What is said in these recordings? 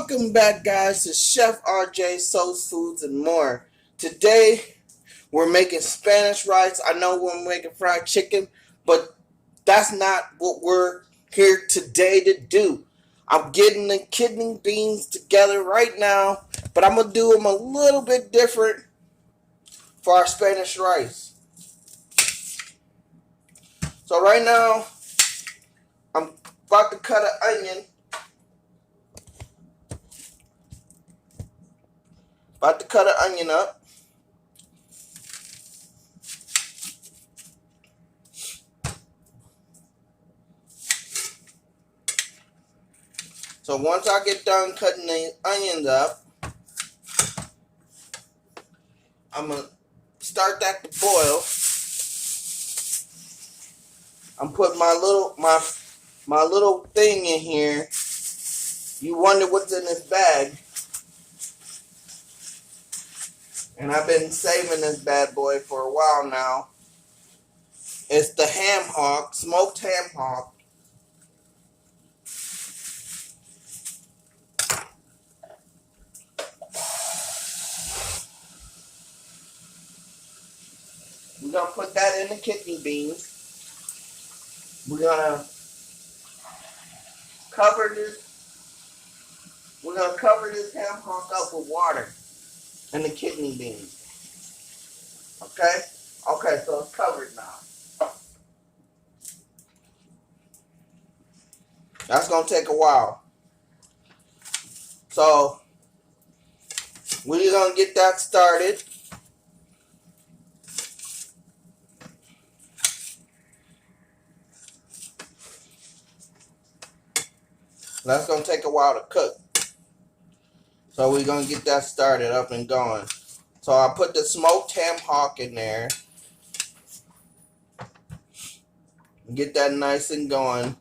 Welcome back, guys, to Chef RJ Soul's Foods and More. Today, we're making Spanish rice. I know we're making fried chicken, but that's not what we're here today to do. I'm getting the kidney beans together right now, but I'm going to do them a little bit different for our Spanish rice. So right now, I'm about to cut an onion. About to cut an onion up. So once I get done cutting the onions up, I'm going to start that to boil. I'm putting my little thing in here. You wonder what's in this bag. And I've been saving this bad boy for a while now. It's the ham hock, smoked ham hock. We're going to put that in the kidney beans. We're going to cover this. We're going to cover this ham hock up with water and the kidney beans. Okay? Okay, so it's covered now. That's going to take a while. So, we're going to get that started. That's going to take a while to cook. So we're going to get that started up and going. So I put the smoked ham hock in there. Get that nice and going.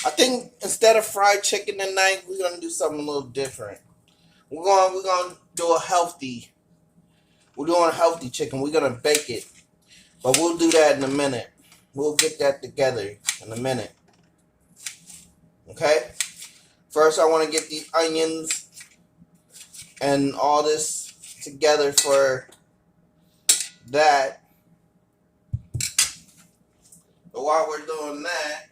I think instead of fried chicken tonight, we're going to do something a little different. We're going to do a healthy. We're doing a healthy chicken. We're going to bake it. But we'll do that in a minute. We'll get that together in a minute. Okay? First, I want to get these onions and all this together for that. But while we're doing that,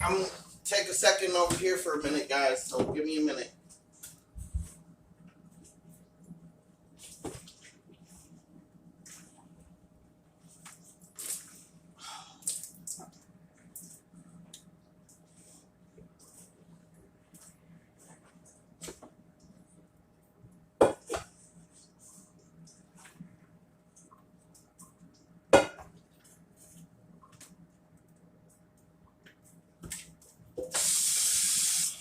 I'm going to take a second over here for a minute, guys. So give me a minute.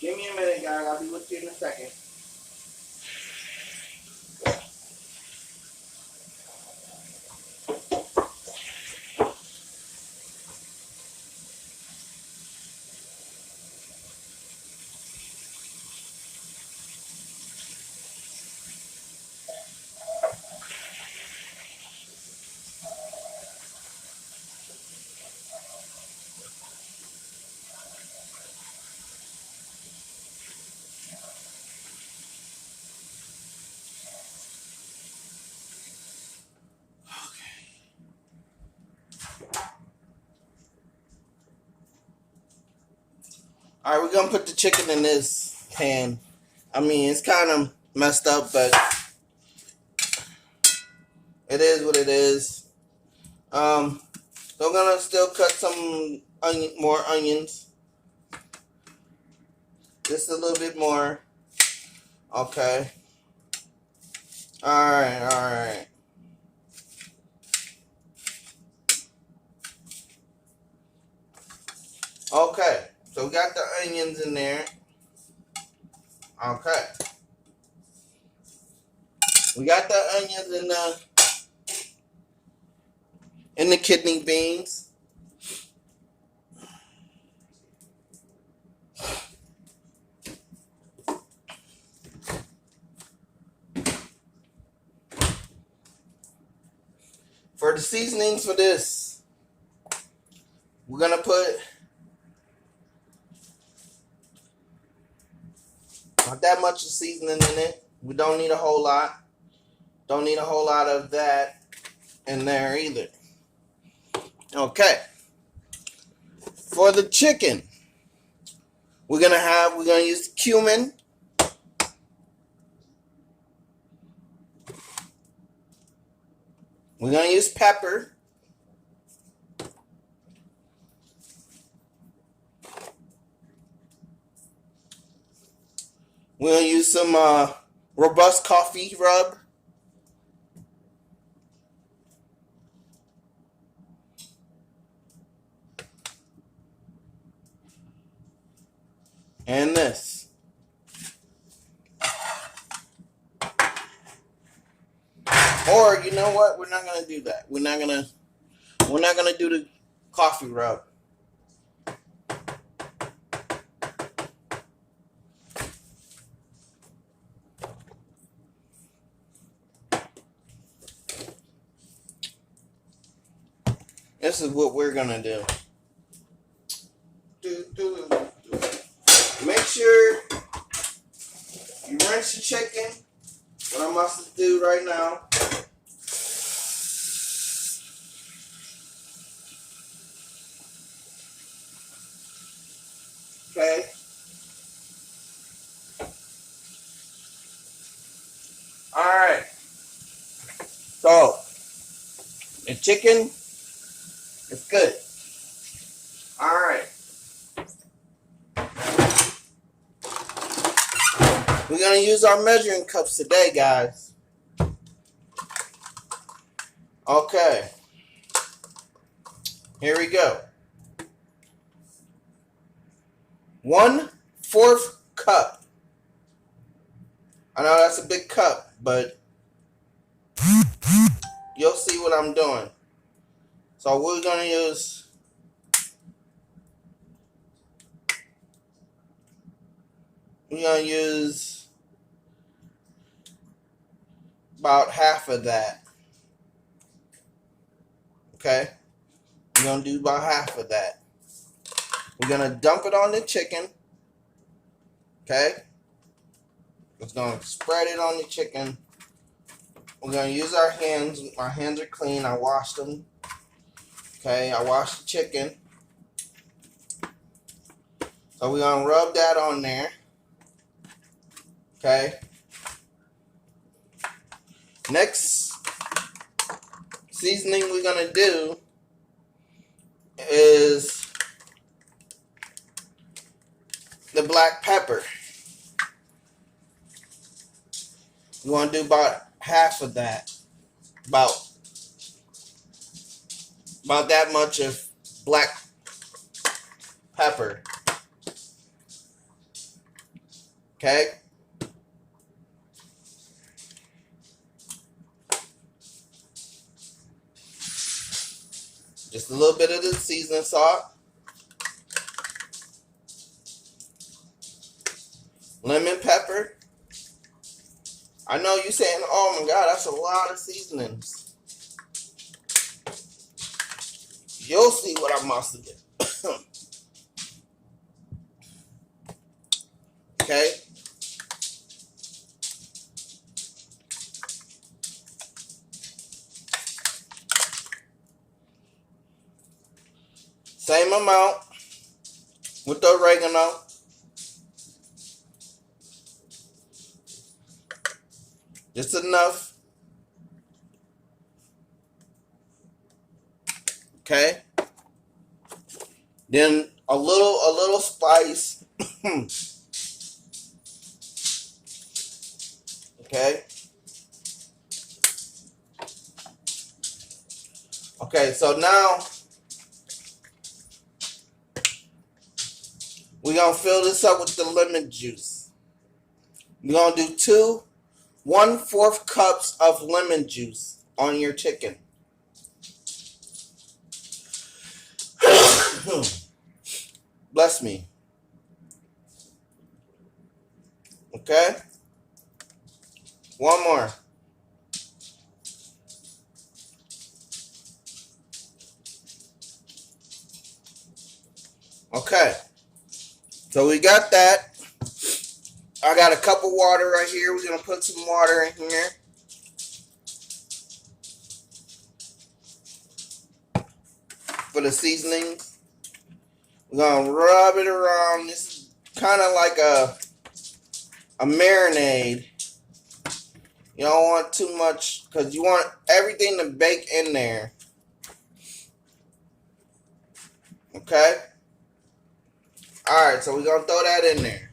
Give me a minute, guys. I'll be with you in a second. Alright, we're going to put the chicken in this pan. I mean, it's kind of messed up, but it is what it is. So I'm going to still cut some more onions. Just a little bit more. Okay. Alright. Okay. So we got the onions in there. Okay. We got the onions and the kidney beans. For the seasonings for this, we're going to put not that much of seasoning in it. We don't need a whole lot. Don't need a whole lot of that in there either. Okay. For the chicken, we're gonna use cumin. We're gonna use pepper. We're gonna use some robust coffee rub. And this. Or you know what? We're not gonna do that. We're not gonna do the coffee rub. This is what we're gonna do. Make sure you rinse the chicken. What I'm about to do right now. Okay. Alright. So, the chicken is good. Alright. We're going to use our measuring cups today, guys. Okay. Here we go. 1/4 cup. I know that's a big cup, but you'll see what I'm doing. So we're going to use about half of that. Okay? We're going to do about half of that. We're going to dump it on the chicken. Okay? It's going to spread it on the chicken. We're going to use our hands. My hands are clean. I washed them. Okay? I washed the chicken. So we're going to rub that on there. Okay? Next seasoning we're going to do is the black pepper. We want to do about half of that. About that much of black pepper. Okay? Just a little bit of the seasoning salt. Lemon pepper. I know you're saying, oh my God, that's a lot of seasonings. You'll see what I must have done. Okay? Same amount with the oregano. Just enough. Okay? Then a little spice. Okay? Okay, so now we're going to fill this up with the lemon juice. We're going to do 2 1/4 cups of lemon juice on your chicken. Bless me. Okay? One more. Okay. So we got that. I got a cup of water right here. We're going to put some water in here. For the seasoning. We're going to rub it around. This is kind of like a marinade. You don't want too much because you want everything to bake in there. Okay? Alright, so we're going to throw that in there.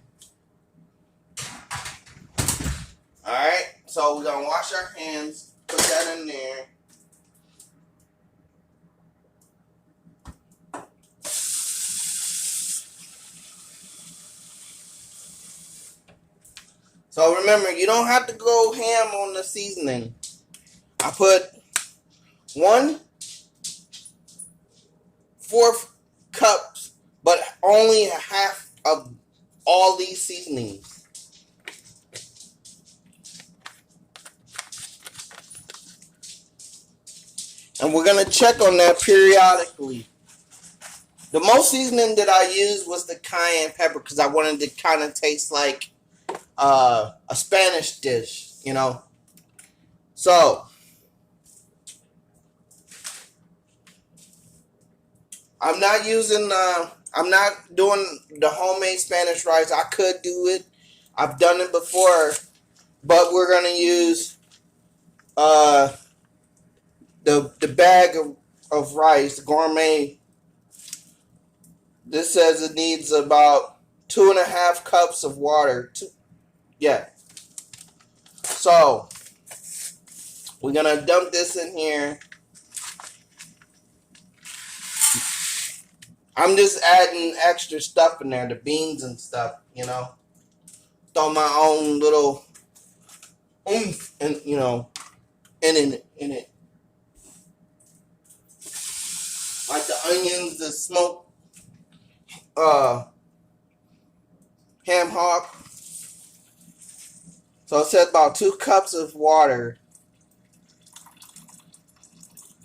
Alright, so we're going to wash our hands, put that in there. So remember, you don't have to go ham on the seasoning. I put 1/4 cups, but only half of all these seasonings. And we're going to check on that periodically. The most seasoning that I used was the cayenne pepper because I wanted it to kind of taste like a Spanish dish, you know. So, I'm not doing the homemade Spanish rice. I could do it. I've done it before. But we're going to use the bag of rice, gourmet. This says it needs about 2.5 cups of water. So, we're going to dump this in here. I'm just adding extra stuff in there, the beans and stuff, you know. Throw my own little oomph and, you know, in it. Like the onions, the smoked ham hock. So it says about 2 cups of water.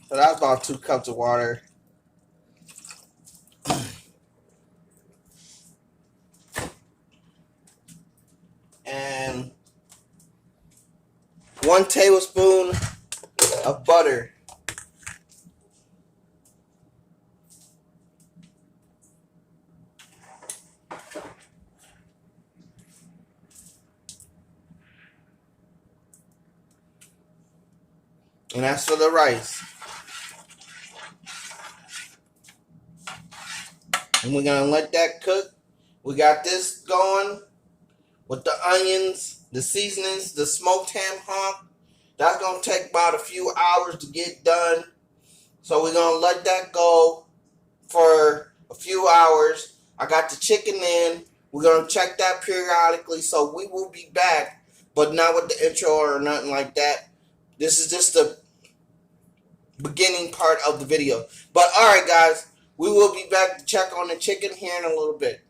So that's about 2 cups of water. And 1 tablespoon of butter. And that's for the rice. And we're going to let that cook. We got this going with the onions, the seasonings, the smoked ham hock. That's going to take about a few hours to get done. So we're going to let that go for a few hours. I got the chicken in. We're going to check that periodically. So we will be back, but not with the intro or nothing like that. This is just the beginning part of the video. But alright guys, we will be back to check on the chicken here in a little bit.